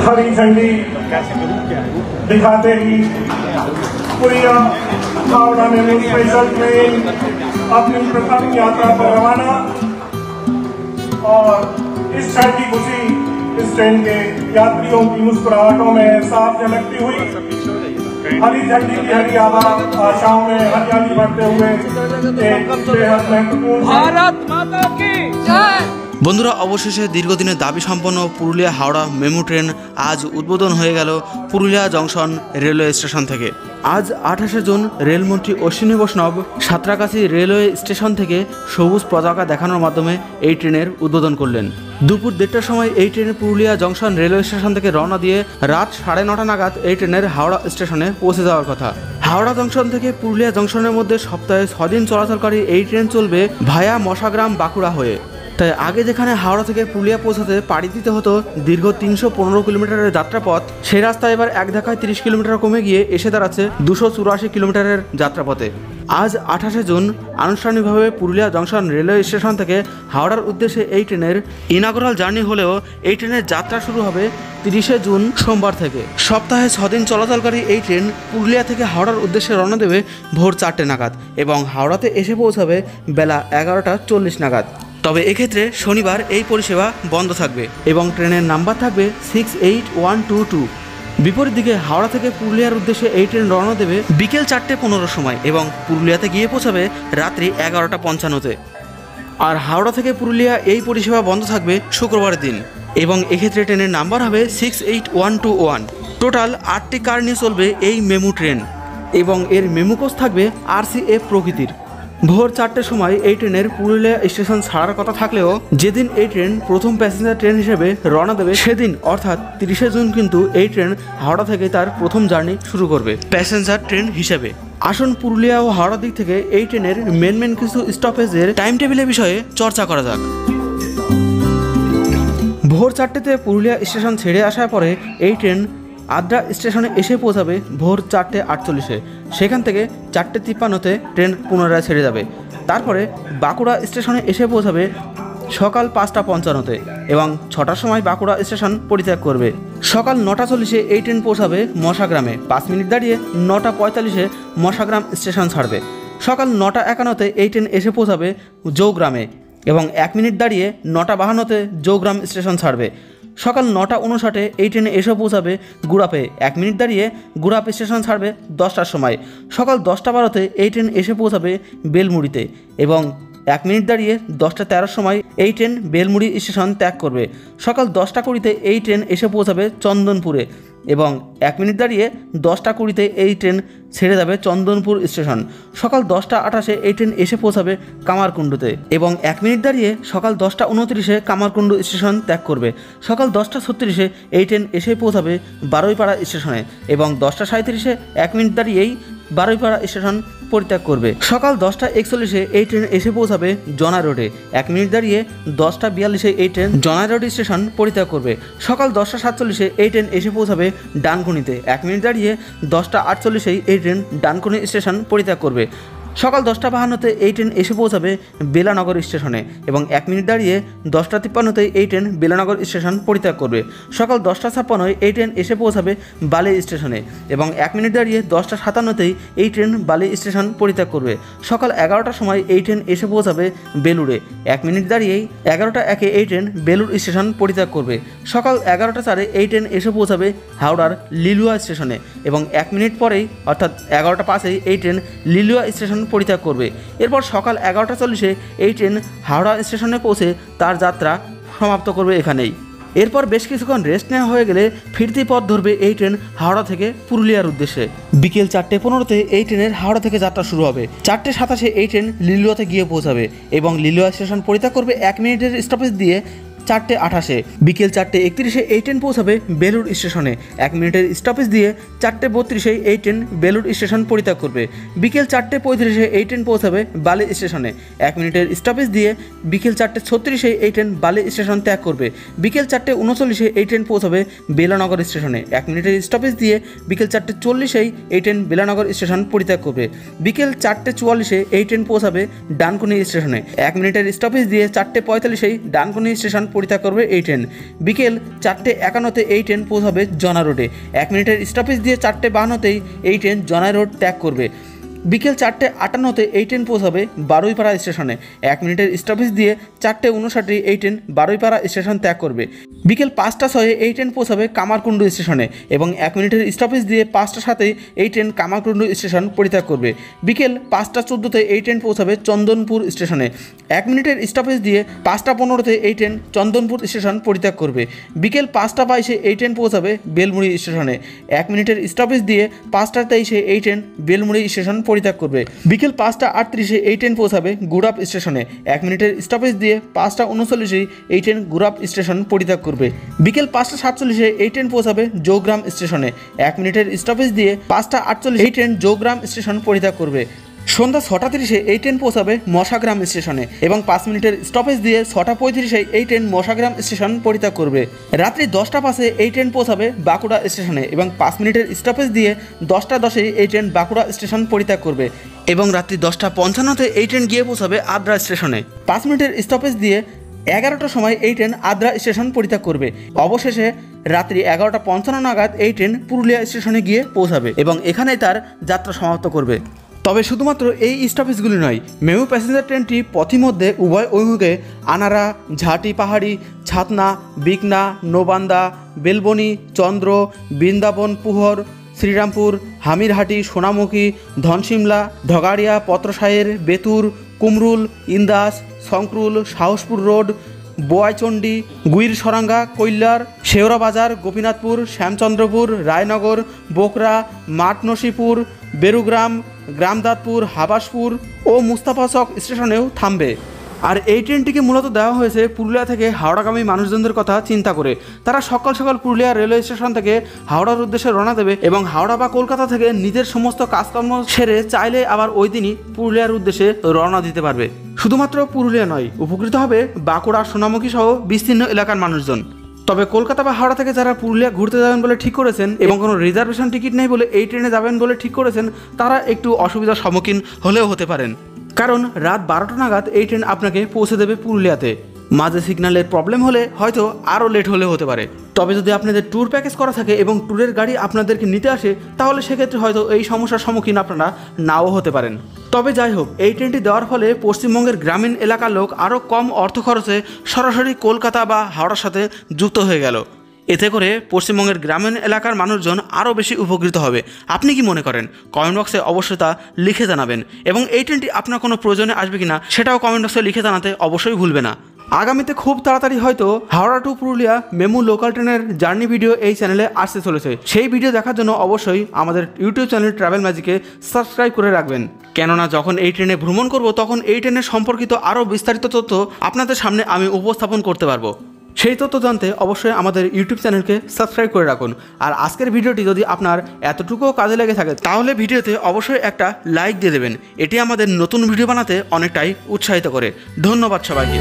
हरी झंडी दिखाते ही पुरिया हावड़ा मेमू स्पेशल ट्रेन अपनी प्रथम यात्रा पर रवाना। और इस क्षण की खुशी इस ट्रेन के यात्रियों की मुस्कुराहटों में साफ झलकती हुई हरी झंडी की हरी आशाओं में हरियाली भरते हुए एक बेहद महत्वपूर्ण भारत माता की जय। বন্ধুরা, অবশেষে দীর্ঘদিনের দাবি সম্পন্ন পুরুলিয়া হাওড়া মেমু ট্রেন আজ উদ্বোধন হয়ে গেল পুরুলিয়া জংশন রেলওয়ে স্টেশন থেকে। আজ 28শে জুন রেলমন্ত্রী অশ্বিনী বৈষ্ণব সাঁতরাগাছি রেলওয়ে স্টেশন থেকে সবুজ পতাকা দেখানোর মাধ্যমে এই ট্রেনের উদ্বোধন করলেন। দুপুর 1টার সময় এই train Purulia junction railway station থেকে রওনা দিয়ে রাত 9:30 নাগাদ এই ট্রেনের হাওড়া স্টেশনে পৌঁছে যাওয়ার কথা। হাওড়া জংশন থেকে পুরুলিয়া জংশনের মধ্যে সপ্তাহে 6 দিন চলাচলকারী এই ট্রেন চলবে ভায়া মশাগ্রাম বাঁকুড়া হয়ে। তাই আগে যেখানে হাওড়া থেকে পুরুলিয়া পৌঁছাতে পাড়ি দিতে হতো দীর্ঘ 315 কিলোমিটারের যাত্রাপথ, সেই রাস্তা এবার এক ধাক্কায় 30 কিলোমিটার কমে গিয়ে এসে দাঁড়াচ্ছে 284 কিলোমিটারের যাত্রাপথে। আজ 28শে জুন আনুষ্ঠানিকভাবে পুরুলিয়া জংশন রেলওয়ে স্টেশন থেকে হাওড়ার উদ্দেশ্যে এই ট্রেনের ইনাগুরাল জার্নি হলেও এই ট্রেনের যাত্রা শুরু হবে 30শে জুন সোমবার থেকে। সপ্তাহে 6 দিন চলাচলকারী এই ট্রেন পুরুলিয়া থেকে হাওড়ার উদ্দেশ্যে রওনা দেবে ভোর 4টে নাগাদ এবং হাওড়াতে এসে পৌঁছাবে বেলা 11টা 40 নাগাদ। তবে এক্ষেত্রে শনিবার এই পরিষেবা বন্ধ থাকবে এবং ট্রেনের নাম্বার থাকবে 68122। বিপরীত দিকে হাওড়া থেকে পুরুলিয়ার উদ্দেশ্যে এই ট্রেন রওনা দেবে বিকেল 4:15 সময় এবং পুরুলিয়াতে গিয়ে পৌঁছাবে রাত্রি 11টা 55-তে। আর হাওড়া থেকে পুরুলিয়া এই পরিষেবা বন্ধ থাকবে শুক্রবারের দিন এবং এক্ষেত্রে ট্রেনের নাম্বার হবে 68121। টোটাল 8টি কার নিয়ে চলবে এই মেমু ট্রেন এবং এর মেমু কোচ থাকবে RCF প্রকৃতির। ভোর 4টের সময় এই ট্রেনের পুরুলিয়া স্টেশন ছাড়ার কথা থাকলেও যেদিন এই ট্রেন প্রথম প্যাসেঞ্জার ট্রেন হিসেবে রওনা দেবে সেদিন অর্থাৎ 30শে জুন কিন্তু এই ট্রেন হাওড়া থেকে তার প্রথম জার্নি শুরু করবে প্যাসেঞ্জার ট্রেন হিসেবে। আসুন পুরুলিয়া ও হাওড়া দিক থেকে এই ট্রেনের মেন কিছু স্টপেজের টাইম টেবিলের বিষয়ে চর্চা করা যাক। ভোর 4টেতে পুরুলিয়া স্টেশন ছেড়ে আসার পরে এই ট্রেন আদ্রা স্টেশনে এসে পৌঁছাবে ভোর 4:48-এ। সেখান থেকে 4:53-তে ট্রেন পুনরায় ছেড়ে যাবে। তারপরে বাঁকুড়া স্টেশনে এসে পৌঁছাবে সকাল 5:55-তে এবং 6টার সময় বাঁকুড়া স্টেশন পরিত্যাগ করবে। সকাল 9:40-এ এই ট্রেন পৌঁছাবে মশাগ্রামে, 5 মিনিট দাঁড়িয়ে 9:45-এ মশাগ্রাম স্টেশন ছাড়বে। সকাল 9:51-তে এই ট্রেন এসে পৌঁছাবে জৌগ্রামে এবং 1 মিনিট দাঁড়িয়ে 9:52-তে জৌগ্রাম স্টেশন ছাড়বে। সকাল 9:59-এ এই ট্রেনে এসে পৌঁছাবে গুড়াপে, 1 মিনিট দাঁড়িয়ে গুড়াপ স্টেশন ছাড়বে 10টার সময়। সকাল 10:12-তে এই ট্রেন এসে পৌঁছাবে বেলমুড়িতে এবং 1 মিনিট দাঁড়িয়ে 10:13 সময় এই ট্রেন বেলমুড়ি স্টেশন ত্যাগ করবে। সকাল 10:20-তে এই ট্রেন এসে পৌঁছাবে চন্দনপুরে এবং 1 মিনিট দাঁড়িয়ে 10:20-তে এই ট্রেন ছেড়ে যাবে চন্দনপুর স্টেশন। সকাল 10:28-এ এই ট্রেন এসে পৌঁছাবে কামারকুণ্ডুতে এবং 1 মিনিট দাঁড়িয়ে সকাল 10:29-এ কামারকুণ্ডু স্টেশন ত্যাগ করবে। সকাল 10:36-এ এই ট্রেন এসে পৌঁছাবে বারুইপাড়া স্টেশনে এবং 10:37-এ 1 মিনিট দাঁড়িয়েই বারুইপাড়া স্টেশন পরিত্যাগ করবে। সকাল 10:41-এ এই ট্রেন এসে পৌঁছাবে জনা রোডে, 1 মিনিট দাঁড়িয়ে 10:42-এ এই ট্রেন জনা রোড স্টেশন পরিত্যাগ করবে। সকাল 10:47-এ এই ট্রেন এসে পৌঁছাবে ডানকুনিতে, 1 মিনিট দাঁড়িয়ে 10:48-এ এই ট্রেন ডানকুনি স্টেশন পরিত্যাগ করবে। সকাল 10:52-তে এই ট্রেন এসে পৌঁছাবে বেলানগর স্টেশনে এবং 1 মিনিট দাঁড়িয়ে 10:53-তে এই ট্রেন বেলানগর স্টেশন পরিত্যাগ করবে। সকাল 10:56-এ এই ট্রেন এসে পৌঁছাবে বালি স্টেশনে এবং 1 মিনিট দাঁড়িয়ে 10:57-তেই এই ট্রেন বালি স্টেশন পরিত্যাগ করবে। সকাল 11টার সময় এই ট্রেন এসে পৌঁছাবে বেলুড়ে, 1 মিনিট দাঁড়িয়েই 11:01-এ এই ট্রেন বেলুড় স্টেশন পরিত্যাগ করবে। সকাল 11:04-এ এই ট্রেন এসে পৌঁছাবে হাওড়ার লিলুয়া স্টেশনে এবং 1 মিনিট পরেই অর্থাৎ 11:05-এ এই ট্রেন লিলুয়া স্টেশন পরিত্যাগ করবে। এরপর সকাল 11:40-এ এই ট্রেন হাওড়া স্টেশনে পৌঁছে তার যাত্রা সমাপ্ত করবে এখানেই। এরপর বেশ কিছুক্ষণ রেস্ট নেওয়া হয়ে গেলে ফিরতি পথ ধরবে এই ট্রেন হাওড়া থেকে পুরুলিয়ার উদ্দেশ্যে। বিকেল 4:15-তে এই ট্রেনের হাওড়া থেকে যাত্রা শুরু হবে। 4:27-এ এই ট্রেন লিলুয়াতে গিয়ে পৌঁছাবে এবং লিলুয়া স্টেশন পরিত্যাগ করবে 1 মিনিটের স্টপেজ দিয়ে 4:28-এ। বিকেল 4:31-এ এই ট্রেন পৌঁছাবে বেলুড় স্টেশনে, 1 মিনিটের স্টপেজ দিয়ে 4:32-এ এই ট্রেন বেলুড় স্টেশন পরিত্যাগ করবে। বিকেল 4:35-এ এই ট্রেন পৌঁছাবে বালি স্টেশনে, 1 মিনিটের স্টপেজ দিয়ে বিকেল 4:36-এ এই ট্রেন বালি স্টেশন ত্যাগ করবে। বিকেল 4:39-এ এই ট্রেন পৌঁছাবে বেলানগর স্টেশনে, 1 মিনিটের স্টপেজ দিয়ে বিকেল 4:40-এ এই ট্রেন বেলানগর স্টেশন পরিত্যাগ করবে। বিকেল 4:44-এ এই ট্রেন পৌঁছাবে ডানকুনি স্টেশনে, 1 মিনিটের স্টপেজ দিয়ে 4:45-এ ডানকুনি স্টেশন পরিত্যাগ করবে এই ট্রেন। বিকেল 4:51 এই ট্রেন পৌঁছাবে জনা রোডে। 1 মিনিটের স্টপেজ দিয়ে 4:52 এই ট্রেন জনা রোড ত্যাগ করবে। বিকেল 4:58 এই ট্রেন পৌঁছাবে বারুইপাড়া স্টেশনে। 1 মিনিটের স্টপেজ দিয়ে 4:59 এই ট্রেন বারুইপাড়া স্টেশন ত্যাগ করবে। বিকেল 5:06 এই ট্রেন পৌঁছাবে কামারকুণ্ডু স্টেশনে এবং 1 মিনিটের স্টপেজ দিয়ে 5:07 এই ট্রেন কামারকুণ্ডু স্টেশন পরিত্যাগ করবে। বিকেল 5:14 এই ট্রেন পৌঁছাবে চন্দনপুর স্টেশনে। 1 মিনিটের স্টপেজ দিয়ে 5:15 এই ট্রেন চন্দনপুর স্টেশন পরিত্যাগ করবে। বিকেল 5:22 এই ট্রেন পৌঁছাবে বেলমুড়ি স্টেশনে। 1 মিনিটের স্টপেজ দিয়ে 5:23 এই ট্রেন বেলমুড়ি স্টেশন পরিত্যাগ করবে। বিকেল 5:38 এই ট্রেন পৌঁছাবে গুড়াপ স্টেশনে। 1 মিনিটের স্টপেজ দিয়ে 5:39 এই ট্রেন গুড়াপ স্টেশন পরিত্যাগ করবে। বিকেল 5:47 এই ট্রেন পৌঁছাবে জৌগ্রাম স্টেশনে। 1 মিনিটের স্টপেজ দিয়ে 5:48 এই ট্রেন জৌগ্রাম স্টেশন পরিত্যাগ করবে। সন্ধ্যা 6:30 এই ট্রেন পৌঁছাবে মশাগ্রাম স্টেশনে এবং 5 মিনিটের স্টপেজ দিয়ে 6:35 এই ট্রেন মশাগ্রাম স্টেশন পরিত্যাগ করবে। রাত্রি 10:05 এই ট্রেন পৌঁছাবে বাঁকুড়া স্টেশনে এবং 5 মিনিটের স্টপেজ দিয়ে 10:10 এই ট্রেন বাঁকুড়া স্টেশন পরিত্যাগ করবে এবং রাত্রি 10:55 এই ট্রেন গিয়ে পৌঁছাবে আদ্রা স্টেশনে। 5 মিনিটের স্টপেজ দিয়ে 11টার সময় এই ট্রেন আদ্রা স্টেশন পরিত্যাগ করবে। অবশেষে রাত্রি 11:55 নাগাদ এই ট্রেন পুরুলিয়া স্টেশনে গিয়ে পৌঁছাবে এবং এখানেই তার যাত্রা সমাপ্ত করবে। তবে শুধুমাত্র এই স্টপেজগুলি নয়, মেমু প্যাসেঞ্জার ট্রেনটি পথিমধ্যে উভয় অভিমুখে আনারা, ঝাঁটি পাহাড়ি, ছাতনা, বিকনা, নোবান্দা, বেলবনি, চন্দ্র, বৃন্দাবন, পুহর, শ্রীরামপুর, হামিরহাটি, সোনামুখী, ধনশিমলা, ঢগাড়িয়া, পত্রসায়ের, বেতুর, কুমরুল, ইন্দাস, শঙ্করুল, সাহসপুর রোড, বোয়াইচন্ডী, গুইরসরাঙ্গা, কৈলার, শেওড়াবাজার, গোপীনাথপুর, শ্যামচন্দ্রপুর, রায়নগর, বোকরা, মাঠনসিপুর, বেরুগ্রাম, গ্রামদাদপুর, হাবাসপুর ও মুস্তাফা চক স্টেশনেও থামবে। আর এই ট্রেনটিকে মূলত দেওয়া হয়েছে পুরুলিয়া থেকে হাওড়াগামী মানুষজনদের কথা চিন্তা করে। তারা সকাল সকাল পুরুলিয়া রেলওয়ে স্টেশন থেকে হাওড়ার উদ্দেশ্যে রওনা দেবে এবং হাওড়া বা কলকাতা থেকে নিজের সমস্ত কাজকর্ম সেরে চাইলে আবার ওই দিনই পুরুলিয়ার উদ্দেশ্যে রওনা দিতে পারবে। শুধুমাত্র পুরুলিয়া নয়, উপকৃত হবে বাঁকুড়া, সোনামুখী সহ বিস্তীর্ণ এলাকার মানুষজন। তবে কলকাতা বা হাওড়া থেকে যারা পুরুলিয়া ঘুরতে যাবেন বলে ঠিক করেছেন এবং কোনো রিজার্ভেশন টিকিট নেই বলে এই ট্রেনে যাবেন বলে ঠিক করেছেন, তারা একটু অসুবিধার সম্মুখীন হলেও হতে পারেন। কারণ রাত 12টা নাগাদ এই ট্রেন আপনাকে পৌঁছে দেবে পুরুলিয়াতে। মাঝে সিগন্যালের প্রবলেম হলে হয়তো আরও লেট হলেও হতে পারে। তবে যদি আপনাদের ট্যুর প্যাকেজ করা থাকে এবং ট্যুরের গাড়ি আপনাদেরকে নিতে আসে, তাহলে সেক্ষেত্রে হয়তো এই সমস্যার সম্মুখীন আপনারা নাও হতে পারেন। তবে যাই হোক, এই ট্রেনটি দেওয়ার ফলে পশ্চিমবঙ্গের গ্রামীণ এলাকার লোক আরও কম অর্থ খরচে সরাসরি কলকাতা বা হাওড়ার সাথে যুক্ত হয়ে গেল। এতে করে পশ্চিমবঙ্গের গ্রামীণ এলাকার মানুষজন আরও বেশি উপকৃত হবে। আপনি কি মনে করেন? কমেন্ট বক্সে অবশ্যই তা লিখে জানাবেন এবং এই ট্রেনটি আপনার কোনো প্রয়োজনে আসবে কিনা সেটাও কমেন্ট বক্সে লিখে জানাতে অবশ্যই ভুলবে না। আগামীতে খুব তাড়াতাড়ি হয়তো হাওড়া টু পুরুলিয়া মেমু লোকাল ট্রেনের জার্নি ভিডিও এই চ্যানেলে আসতে চলেছে। সেই ভিডিও দেখার জন্য অবশ্যই আমাদের ইউটিউব চ্যানেল ট্রাভেল ম্যাজিকে সাবস্ক্রাইব করে রাখবেন। কেননা যখন এই ট্রেনে ভ্রমণ করব তখন এই ট্রেনের সম্পর্কিত আরও বিস্তারিত তথ্য আপনাদের সামনে আমি উপস্থাপন করতে পারবো। সেই তথ্য জানতে অবশ্যই আমাদের ইউটিউব চ্যানেলকে সাবস্ক্রাইব করে রাখুন। আর আজকের ভিডিওটি যদি আপনার এতটুকুও কাজে লেগে থাকে তাহলে ভিডিওতে অবশ্যই একটা লাইক দিয়ে দেবেন। এটি আমাদের নতুন ভিডিও বানাতে অনেকটাই উৎসাহিত করে। ধন্যবাদ সবাইকে।